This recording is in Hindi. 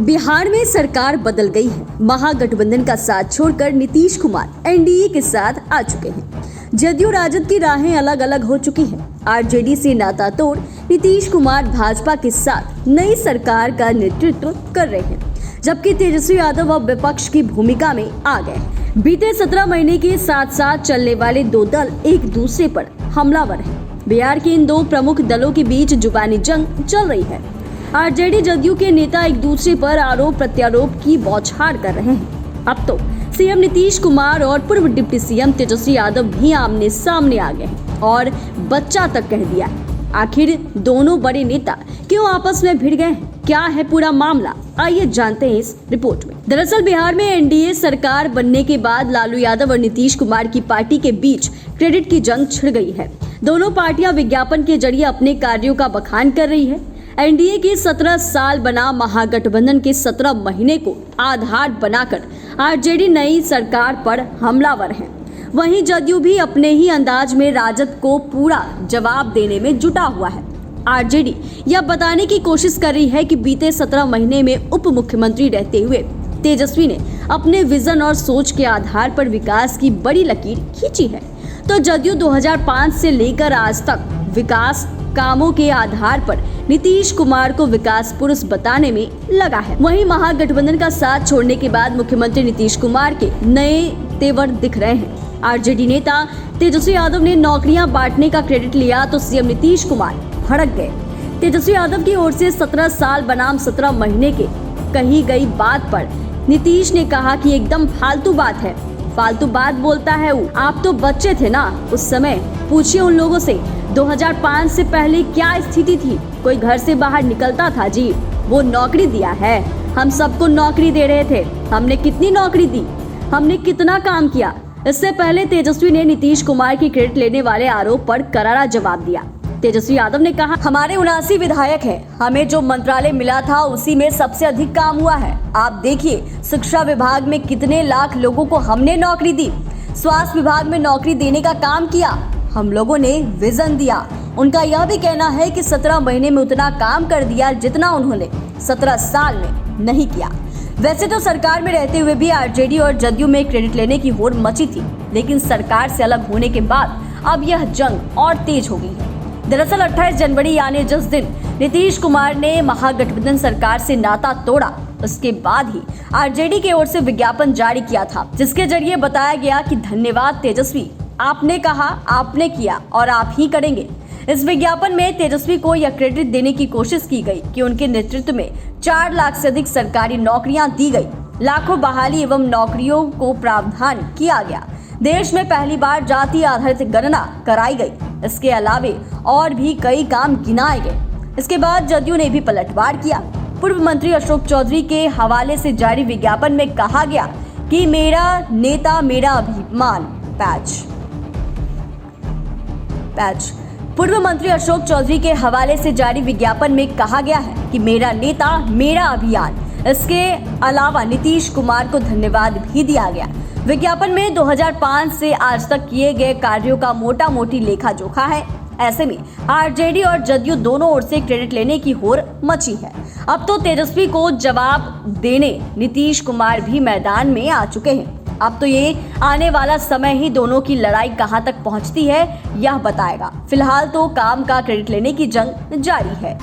बिहार में सरकार बदल गई है। महागठबंधन का साथ छोड़कर नीतीश कुमार एनडीए के साथ आ चुके हैं। जदयू राजद की राहें अलग अलग हो चुकी हैं। आरजेडी से नाता तोड़ नीतीश कुमार भाजपा के साथ नई सरकार का नेतृत्व कर रहे हैं, जबकि तेजस्वी यादव अब विपक्ष की भूमिका में आ गए हैं। बीते 17 महीने के साथ साथ चलने वाले दो दल एक दूसरे पर हमलावर हैं। बिहार के इन दो प्रमुख दलों के बीच जुबानी जंग चल रही है। आरजेडी जदयू के नेता एक दूसरे पर आरोप प्रत्यारोप की बौछार कर रहे हैं। अब तो सीएम नीतीश कुमार और पूर्व डिप्टी सीएम तेजस्वी यादव भी आमने सामने आ गए हैं और बच्चा तक कह दिया है। आखिर दोनों बड़े नेता क्यों आपस में भिड़ गए हैं? क्या है पूरा मामला? आइए जानते हैं इस रिपोर्ट में। दरअसल बिहार में एनडीए सरकार बनने के बाद लालू यादव और नीतीश कुमार की पार्टी के बीच क्रेडिट की जंग छिड़ गई है। दोनों पार्टियां विज्ञापन के जरिए अपने कार्यों का बखान कर रही है। एनडीए की 17 साल बना महागठबंधन के 17 महीने को आधार बनाकर आरजेडी नई सरकार पर हमलावर है। वहीं जदयू भी अपने ही अंदाज में राजद को पूरा जवाब देने में जुटा हुआ है। आरजेडी यह बताने की कोशिश कर रही है कि बीते 17 महीने में उप मुख्यमंत्री रहते हुए तेजस्वी ने अपने विजन और सोच के आधार पर विकास की बड़ी लकीर खींची है, तो जदयू 2005 से लेकर आज तक विकास कामों के आधार पर नीतीश कुमार को विकास पुरुष बताने में लगा है। वहीं महागठबंधन का साथ छोड़ने के बाद मुख्यमंत्री नीतीश कुमार के नए तेवर दिख रहे हैं। आरजेडी नेता तेजस्वी यादव ने नौकरियां बांटने का क्रेडिट लिया तो सीएम नीतीश कुमार भड़क गए। तेजस्वी यादव की ओर से 17 साल बनाम 17 महीने के कही गई बात पर नीतीश ने कहा कि एकदम फालतू बात है। फालतू बात बोलता है वो। आप तो बच्चे थे ना उस समय, पूछिए उन लोगों से 2005 से पहले क्या स्थिति थी। कोई घर से बाहर निकलता था जी? वो नौकरी दिया है, हम सबको नौकरी दे रहे थे। हमने कितनी नौकरी दी, हमने कितना काम किया। इससे पहले तेजस्वी ने नीतीश कुमार की क्रेडिट लेने वाले आरोप पर करारा जवाब दिया। तेजस्वी यादव ने कहा, हमारे 79 विधायक हैं, हमें जो मंत्रालय मिला था उसी में सबसे अधिक काम हुआ है। आप देखिए शिक्षा विभाग में कितने लाख लोगों को हमने नौकरी दी। स्वास्थ्य विभाग में नौकरी देने का काम किया, हम लोगों ने विजन दिया। उनका यह भी कहना है कि 17 महीने में उतना काम कर दिया जितना उन्होंने 17 साल में नहीं किया। वैसे तो सरकार में रहते हुए भी आरजेडी और जदयू में क्रेडिट लेने की होड़ मची थी, लेकिन सरकार से अलग होने के बाद अब यह जंग और तेज हो गई है। दरअसल 28 जनवरी यानी जिस दिन नीतीश कुमार ने महागठबंधन सरकार से नाता तोड़ा, उसके बाद ही आरजेडी की ओर से विज्ञापन जारी किया था, जिसके जरिए बताया गया कि धन्यवाद तेजस्वी, आपने कहा, आपने किया और आप ही करेंगे। इस विज्ञापन में तेजस्वी को यह क्रेडिट देने की कोशिश की गई कि उनके नेतृत्व में 4 लाख से अधिक सरकारी नौकरियां दी गई, लाखों बहाली एवं नौकरियों को प्रावधान किया गया। देश में पहली बार जाति आधारित गणना कराई गई। इसके अलावे और भी कई काम गिनाए गए। इसके बाद जदयू ने भी पलटवार किया। पूर्व मंत्री अशोक चौधरी के हवाले से जारी विज्ञापन में कहा गया कि मेरा नेता मेरा अभिमान पैच। पूर्व मंत्री अशोक चौधरी के हवाले से जारी विज्ञापन में कहा गया है कि मेरा नेता मेरा अभियान। इसके अलावा नीतीश कुमार को धन्यवाद भी दिया गया। विज्ञापन में 2005 से आज तक किए गए कार्यों का मोटा मोटी लेखा जोखा है। ऐसे में आरजेडी और जदयू दोनों ओर से क्रेडिट लेने की होड़ मची है। अब तो तेजस्वी को जवाब देने नीतीश कुमार भी मैदान में आ चुके हैं। अब तो ये आने वाला समय ही दोनों की लड़ाई कहां तक पहुंचती है यह बताएगा। फिलहाल तो काम का क्रेडिट लेने की जंग जारी है।